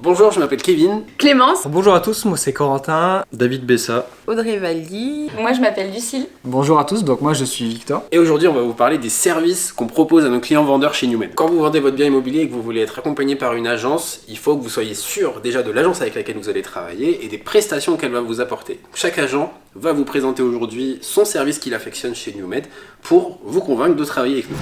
Bonjour, je m'appelle Kevin. Clémence. Bonjour à tous, moi c'est Corentin. David Bessa. Audrey Valdy. Moi je m'appelle Lucille. Bonjour à tous, donc moi je suis Victor. Et aujourd'hui on va vous parler des services qu'on propose à nos clients vendeurs chez NewMed. Quand vous vendez votre bien immobilier et que vous voulez être accompagné par une agence, il faut que vous soyez sûr déjà de l'agence avec laquelle vous allez travailler et des prestations qu'elle va vous apporter. Chaque agent va vous présenter aujourd'hui son service qu'il affectionne chez NewMed pour vous convaincre de travailler avec nous.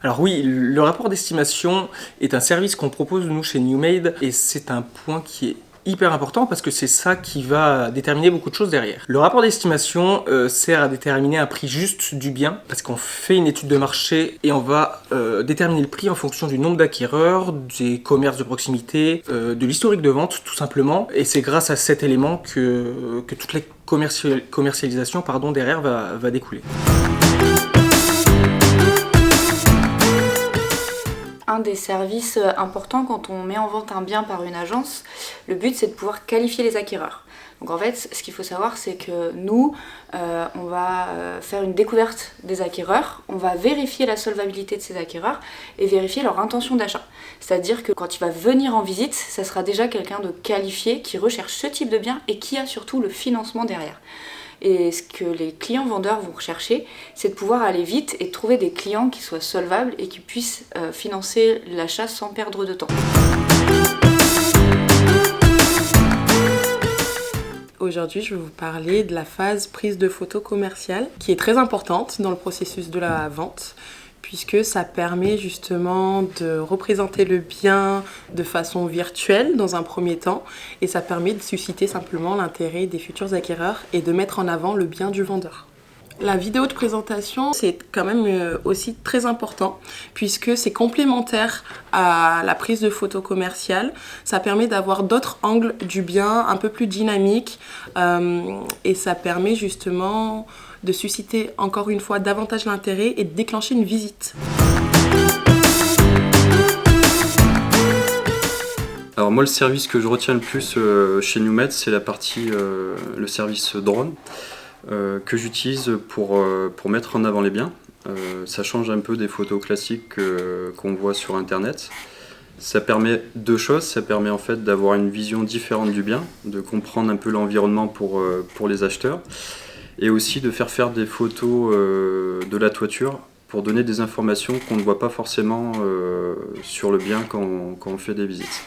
Alors oui, le rapport d'estimation est un service qu'on propose nous chez NewMed et c'est un point qui est hyper important parce que c'est ça qui va déterminer beaucoup de choses derrière. Le rapport d'estimation sert à déterminer un prix juste du bien parce qu'on fait une étude de marché et on va déterminer le prix en fonction du nombre d'acquéreurs, des commerces de proximité, de l'historique de vente tout simplement, et c'est grâce à cet élément que toute la commercialisation derrière va découler. Un des services importants quand on met en vente un bien par une agence, le but c'est de pouvoir qualifier les acquéreurs. Donc en fait, ce qu'il faut savoir, c'est que nous, on va faire une découverte des acquéreurs, on va vérifier la solvabilité de ces acquéreurs et vérifier leur intention d'achat. C'est-à-dire que quand il va venir en visite, ça sera déjà quelqu'un de qualifié qui recherche ce type de bien et qui a surtout le financement derrière. Et ce que les clients vendeurs vont rechercher, c'est de pouvoir aller vite et trouver des clients qui soient solvables et qui puissent financer l'achat sans perdre de temps. Aujourd'hui, je vais vous parler de la phase prise de photos commerciale qui est très importante dans le processus de la vente, puisque ça permet justement de représenter le bien de façon virtuelle dans un premier temps, et ça permet de susciter simplement l'intérêt des futurs acquéreurs et de mettre en avant le bien du vendeur. La vidéo de présentation, c'est quand même aussi très important puisque c'est complémentaire à la prise de photos commerciale. Ça permet d'avoir d'autres angles du bien, un peu plus dynamiques, et ça permet justement de susciter encore une fois davantage l'intérêt et de déclencher une visite. Alors moi, le service que je retiens le plus chez NewMed, c'est la partie, le service drone que j'utilise pour mettre en avant les biens. Ça change un peu des photos classiques qu'on voit sur internet. Ça permet deux choses, ça permet en fait d'avoir une vision différente du bien, de comprendre un peu l'environnement pour les acheteurs, et aussi de faire des photos de la toiture pour donner des informations qu'on ne voit pas forcément sur le bien quand on fait des visites.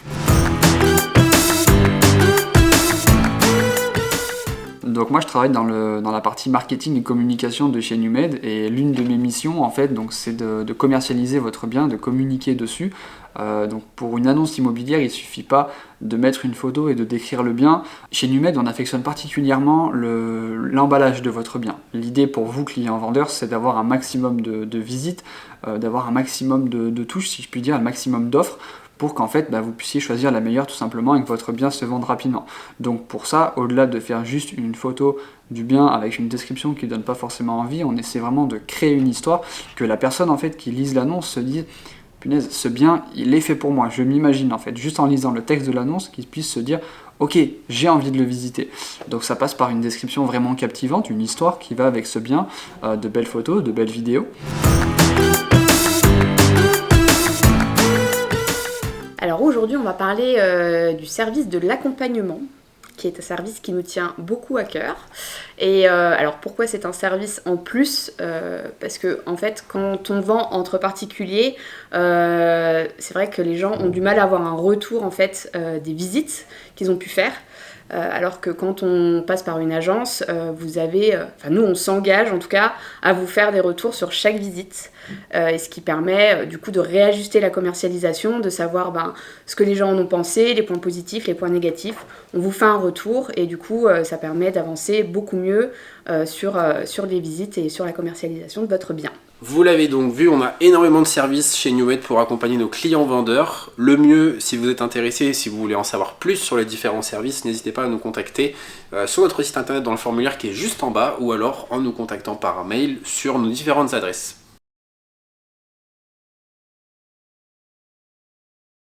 Donc moi je travaille dans la partie marketing et communication de chez NewMed, et l'une de mes missions en fait c'est de commercialiser votre bien, de communiquer dessus. Donc pour une annonce immobilière, il ne suffit pas de mettre une photo et de décrire le bien. Chez NewMed, on affectionne particulièrement l'emballage de votre bien. L'idée pour vous, clients vendeurs, c'est d'avoir un maximum de visites, d'avoir un maximum de touches, si je puis dire, un maximum d'offres, pour qu'en fait vous puissiez choisir la meilleure tout simplement et que votre bien se vende rapidement. Donc pour ça, au-delà de faire juste une photo du bien avec une description qui ne donne pas forcément envie, on essaie vraiment de créer une histoire, que la personne en fait qui lise l'annonce se dise « Punaise, ce bien, il est fait pour moi ». Je m'imagine en fait, juste en lisant le texte de l'annonce, qu'il puisse se dire « Ok, j'ai envie de le visiter ». Donc ça passe par une description vraiment captivante, une histoire qui va avec ce bien, de belles photos, de belles vidéos. Alors aujourd'hui, on va parler du service de l'accompagnement, qui est un service qui nous tient beaucoup à cœur. Et alors pourquoi c'est un service en plus parce que en fait, quand on vend entre particuliers, c'est vrai que les gens ont du mal à avoir un retour en fait des visites qu'ils ont pu faire. Alors que quand on passe par une agence, nous on s'engage en tout cas à vous faire des retours sur chaque visite, et ce qui permet du coup de réajuster la commercialisation, de savoir ce que les gens en ont pensé, les points positifs, les points négatifs. On vous fait un retour et du coup ça permet d'avancer beaucoup mieux sur les visites et sur la commercialisation de votre bien. Vous l'avez donc vu, on a énormément de services chez NewMed pour accompagner nos clients vendeurs. Le mieux, si vous êtes intéressé, si vous voulez en savoir plus sur les différents services, n'hésitez pas à nous contacter sur notre site internet dans le formulaire qui est juste en bas, ou alors en nous contactant par mail sur nos différentes adresses.